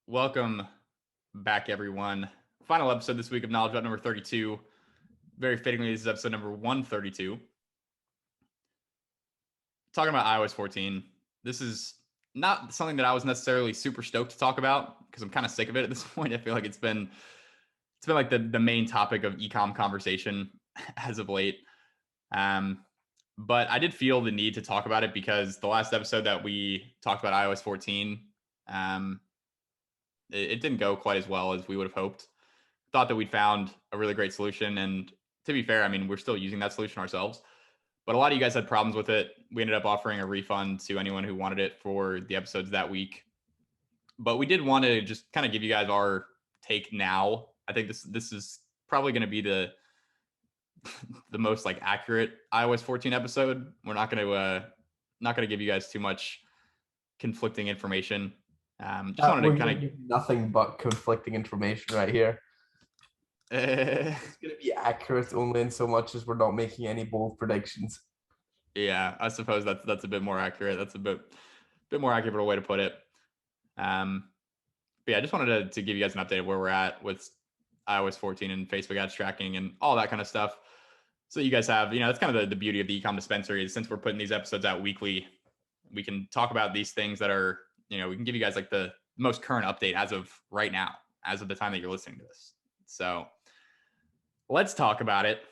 Welcome back, everyone. Final episode this week of Knowledge About number 32. Very fittingly, this is episode number 132. Talking about iOS 14. This is not something that I was necessarily super stoked to talk about because I'm kind of sick of it at this point. I feel like it's been like the main topic of ecom conversation as of late. But I did feel the need to talk about it because the last episode that we talked about iOS 14, it didn't go quite as well as we would have hoped. Thought that we'd found a really great solution. And to be fair, I mean, we're still using that solution ourselves. But a lot of you guys had problems with it. We ended up offering a refund to anyone who wanted it for the episodes that week. But we did want to just kind of give you guys our take now. I think this is probably going to be the most like accurate iOS 14 episode. We're not going to give you guys too much conflicting information. Just wanted We're to gonna kind give nothing but conflicting information right here. of It's gonna be accurate only in so much as we're not making any bold predictions. yeah, I suppose that's a bit more accurate. That's a bit more accurate way to put it. But yeah, I just wanted to give you guys an update of where we're at with iOS 14 and Facebook ads tracking and all that kind of stuff. So you guys have, that's kind of the beauty of the ecom dispensary is since we're putting these episodes out weekly, we can talk about these things that are, we can give you guys like the most current update as of right now, as of the time that you're listening to this. So let's talk about it.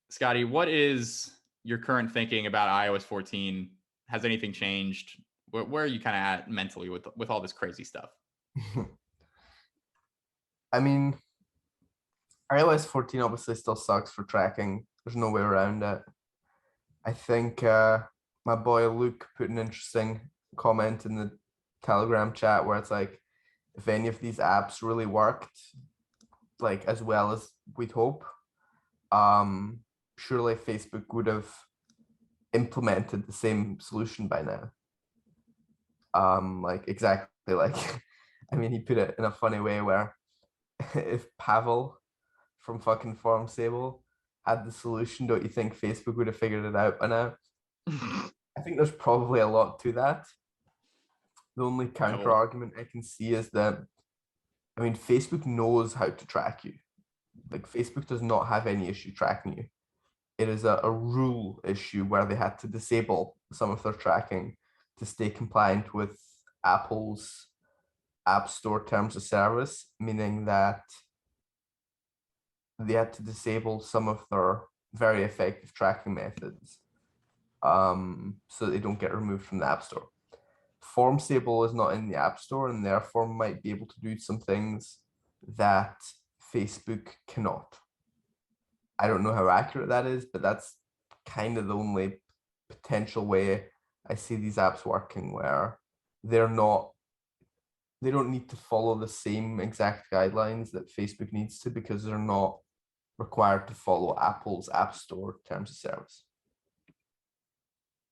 Scotty, what is your current thinking about iOS 14? Has anything changed? Where are you kind of at mentally with all this crazy stuff? I mean, iOS 14 obviously still sucks for tracking. There's no way around it. I think my boy Luke put an interesting comment in the Telegram chat where it's like, if any of these apps really worked like as well as we'd hope, surely Facebook would have implemented the same solution by now. Like exactly like I mean he put it in a funny way where if Pavel from fucking Farm Sable had the solution, don't you think Facebook would have figured it out by now? I think there's probably a lot to that. The only counter Pavel. argument I can see is that I mean Facebook knows how to track you. Like Facebook does not have any issue tracking you. It is a rule issue where they had to disable some of their tracking to stay compliant with Apple's App Store terms of service, meaning that they had to disable some of their very effective tracking methods so they don't get removed from the App Store. Formstable is not in the App Store and therefore might be able to do some things that Facebook cannot. I don't know how accurate that is, but that's kind of the only potential way I see these apps working where they're not they don't need to follow the same exact guidelines that Facebook needs to because they're not required to follow Apple's App Store terms of service.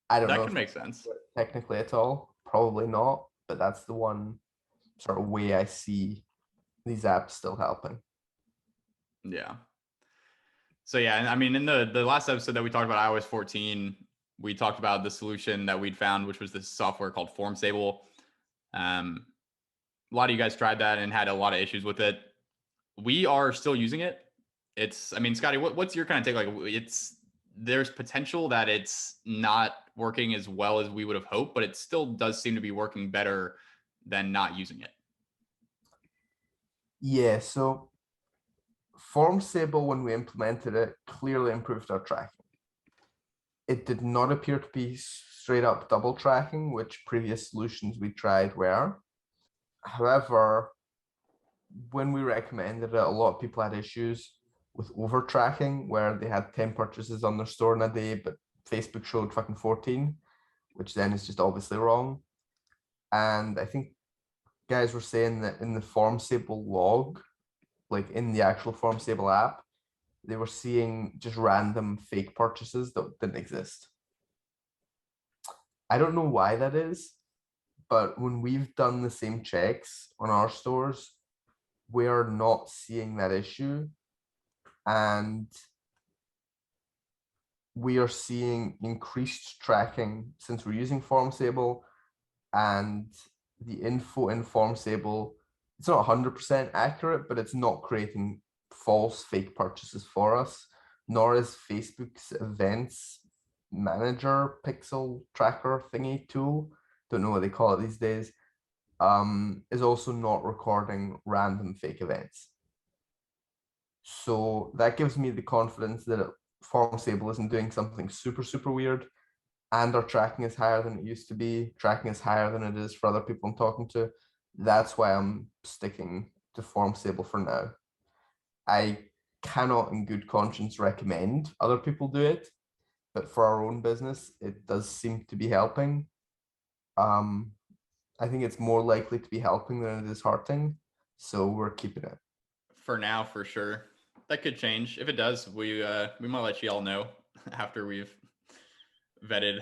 I don't That know can if make sense. technically at all, probably not, but that's the one sort of way I see these apps still helping. Yeah. So yeah, and I mean, in the last episode that we talked about iOS 14, we talked about the solution that we'd found, which was this software called Formstable. A lot of you guys tried that and had a lot of issues with it. We are still using it. I mean, Scotty, what's your kind of take? Like, there's potential that it's not working as well as we would have hoped, but it still does seem to be working better than not using it. Yeah, so Formstable, when we implemented it, clearly improved our tracking. It did not appear to be straight up double tracking, which previous solutions we tried were. However, when we recommended it, a lot of people had issues with over tracking where they had 10 purchases on their store in a day, but Facebook showed fucking 14, which then is just obviously wrong. And I think guys were saying that in the Formstable log, like in the actual Formstable app, they were seeing just random fake purchases that didn't exist. I don't know why that is, but when we've done the same checks on our stores, we are not seeing that issue. And we are seeing increased tracking since we're using Formstable, and the info in FormSable, it's not 100% accurate, but it's not creating false fake purchases for us, nor is Facebook's events manager pixel tracker thingy tool, don't know what they call it these days, is also not recording random fake events. So that gives me the confidence that FormSable isn't doing something super, super weird, and our tracking is higher than it used to be. Tracking is higher than it is for other people I'm talking to. That's why I'm sticking to FormSable for now. I cannot, in good conscience, recommend other people do it, but for our own business, it does seem to be helping. Um, I think it's more likely to be helping than it is hurting, so we're keeping it. For now, for sure. That could change. If it does, we might let you all know after we've vetted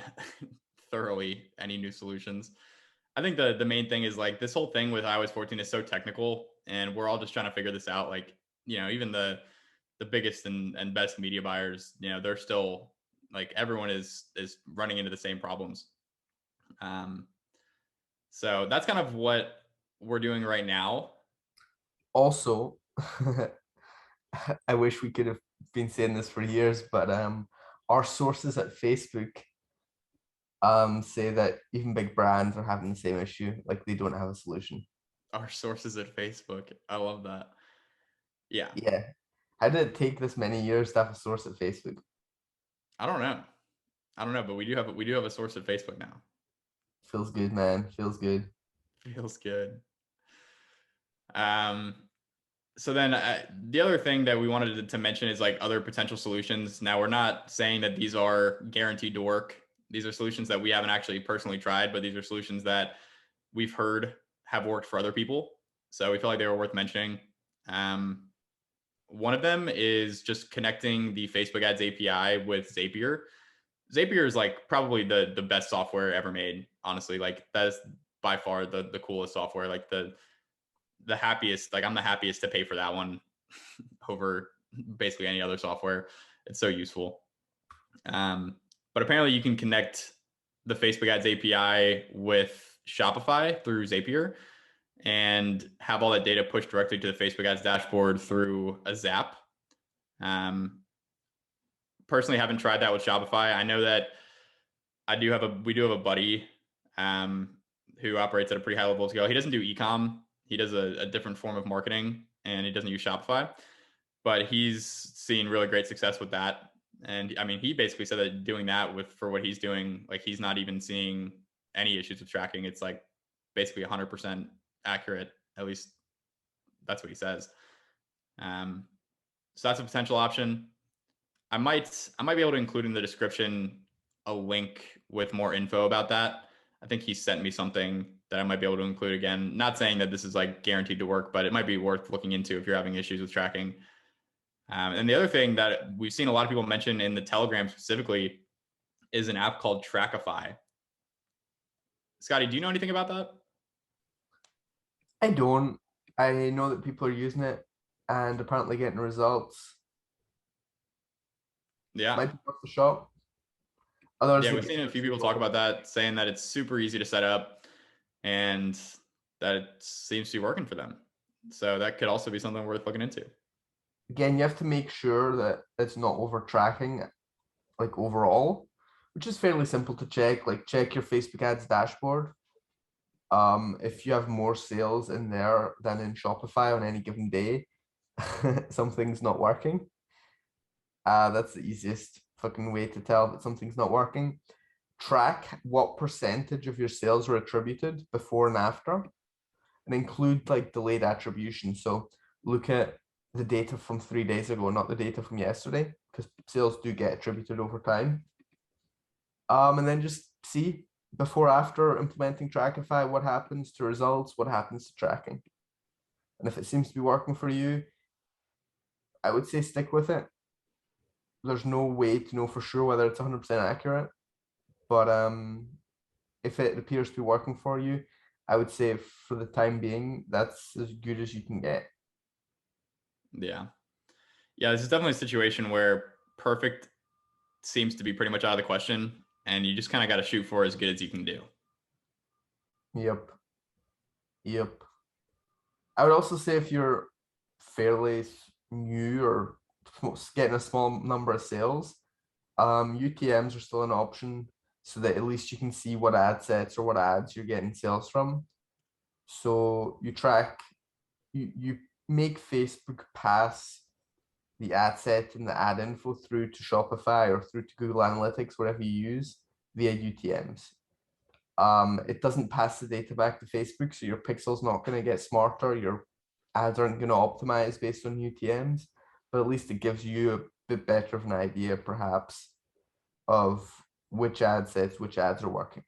thoroughly any new solutions. I think the main thing is like this whole thing with iOS 14 is so technical, and we're all just trying to figure this out. Like, even the biggest and best media buyers, they're still like everyone is running into the same problems. Um, so that's kind of what we're doing right now. Also, I wish we could have been saying this for years, but our sources at Facebook say that even big brands are having the same issue, like they don't have a solution. Our sources at Facebook. I love that. Yeah. Yeah. How did it take this many years to have a source at Facebook? I don't know. But we do have a source at Facebook now. Feels good, man. Feels good. Feels good. Um, so then the other thing that we wanted to mention is like other potential solutions. Now we're not saying that these are guaranteed to work. These are solutions that we haven't actually personally tried, but these are solutions that we've heard have worked for other people. So we feel like they were worth mentioning. Um, One of them is just connecting the Facebook Ads API with Zapier. Zapier is like probably the best software ever made. Honestly, like that is by far the coolest software. Like the happiest. Like I'm the happiest to pay for that one over basically any other software. It's so useful. But apparently you can connect the Facebook Ads API with Shopify through Zapier and have all that data pushed directly to the Facebook Ads dashboard through a Zap. Um, Personally, haven't tried that with Shopify. I know that we do have a buddy who operates at a pretty high level scale. He doesn't do ecom. He does a different form of marketing, and he doesn't use Shopify. But he's seen really great success with that. And I mean, he basically said that doing that for what he's doing, like he's not even seeing any issues with tracking. It's like basically 100% accurate. At least that's what he says. So that's a potential option. I might be able to include in the description a link with more info about that. I think he sent me something that I might be able to include again. Not saying that this is like guaranteed to work, but it might be worth looking into if you're having issues with tracking. And the other thing that we've seen a lot of people mention in the Telegram specifically is an app called Trackify. Scotty, do you know anything about that? I don't. I know that people are using it and apparently getting results. Yeah. Might be worth the shot. Others Yeah, think we've it's seen a few people talk about that, saying that it's super easy to set up and that it seems to be working for them. So that could also be something worth looking into. again, you have to make sure that it's not over tracking like overall, which is fairly simple to check. Like check your Facebook ads dashboard. If you have more sales in there than in Shopify on any given day, something's not working. That's the easiest fucking way to tell that something's not working. Track what percentage of your sales were attributed before and after, and include like delayed attribution. So look at the data from 3 days ago, not the data from yesterday, because sales do get attributed over time. And then just see before after implementing Trackify what happens to results, what happens to tracking. And if it seems to be working for you, I would say stick with it. There's no way to know for sure whether it's 100% accurate, but if it appears to be working for you, I would say for the time being, that's as good as you can get. Yeah. Yeah, this is definitely a situation where perfect seems to be pretty much out of the question, and you just kind of got to shoot for as good as you can do. Yep. Yep. I would also say if you're fairly new or getting a small number of sales, UTMs are still an option so that at least you can see what ad sets or what ads you're getting sales from. So you make Facebook pass the ad set and the ad info through to Shopify or through to Google Analytics, whatever you use, via UTMs. It doesn't pass the data back to Facebook, so your pixel's not going to get smarter. Your ads aren't going to optimize based on UTMs, but at least it gives you a bit better of an idea, perhaps, of which ad sets, which ads are working.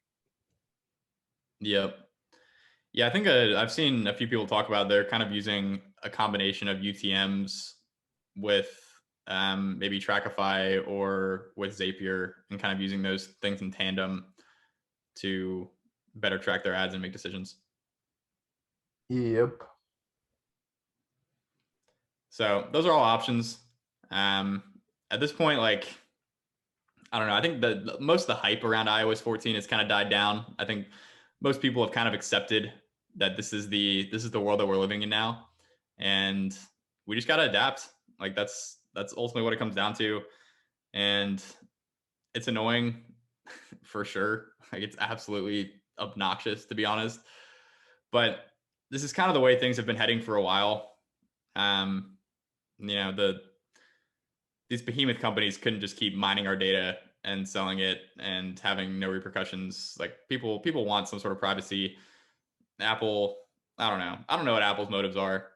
Yep. Yeah, I think I've seen a few people talk about they're kind of using a combination of UTMs with maybe Trackify or with Zapier and kind of using those things in tandem to better track their ads and make decisions. Yep. So those are all options. At this point, like, I don't know. I think most of the hype around iOS 14 has kind of died down. I think most people have kind of accepted that this is the world that we're living in now, and we just got to adapt. Like that's ultimately what it comes down to, and it's annoying for sure. Like it's absolutely obnoxious, to be honest. But this is kind of the way things have been heading for a while. You know, these behemoth companies couldn't just keep mining our data and selling it and having no repercussions. Like people want some sort of privacy. Apple, I don't know. I don't know what Apple's motives are.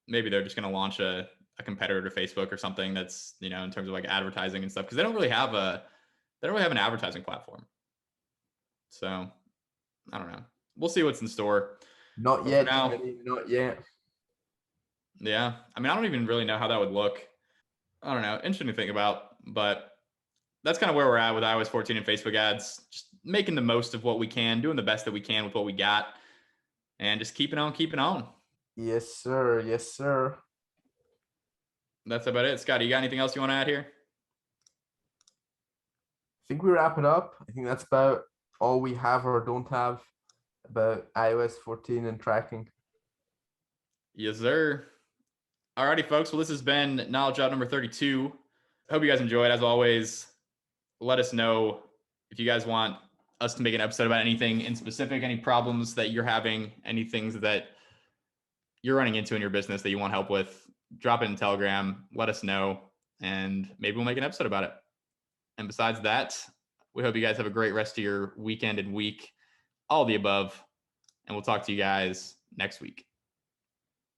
Maybe they're just going to launch a competitor to Facebook or something that's, you know, in terms of like advertising and stuff, because they don't really have an advertising platform. So I don't know. We'll see what's in store. Not But for yet, now, Kenny, not yet. yeah. I mean, I don't even really know how that would look. I don't know. Interesting to think about, but that's kind of where we're at with iOS 14 and Facebook ads. Just making the most of what we can, doing the best that we can with what we got, and just keeping on. Yes, sir. Yes, sir. That's about it. Scott, you got anything else you want to add here? I think we wrap it up. I think that's about all we have or don't have about iOS 14 and tracking. Yes, sir. Alrighty, folks. Well, this has been Knowledge Drop number 32. Hope you guys enjoyed. As always, let us know if you guys want us to make an episode about anything in specific, any problems that you're having, any things that you're running into in your business that you want help with. Drop it in Telegram. Let us know, and maybe we'll make an episode about it. And besides that, we hope you guys have a great rest of your weekend and week, all the above. And we'll talk to you guys next week.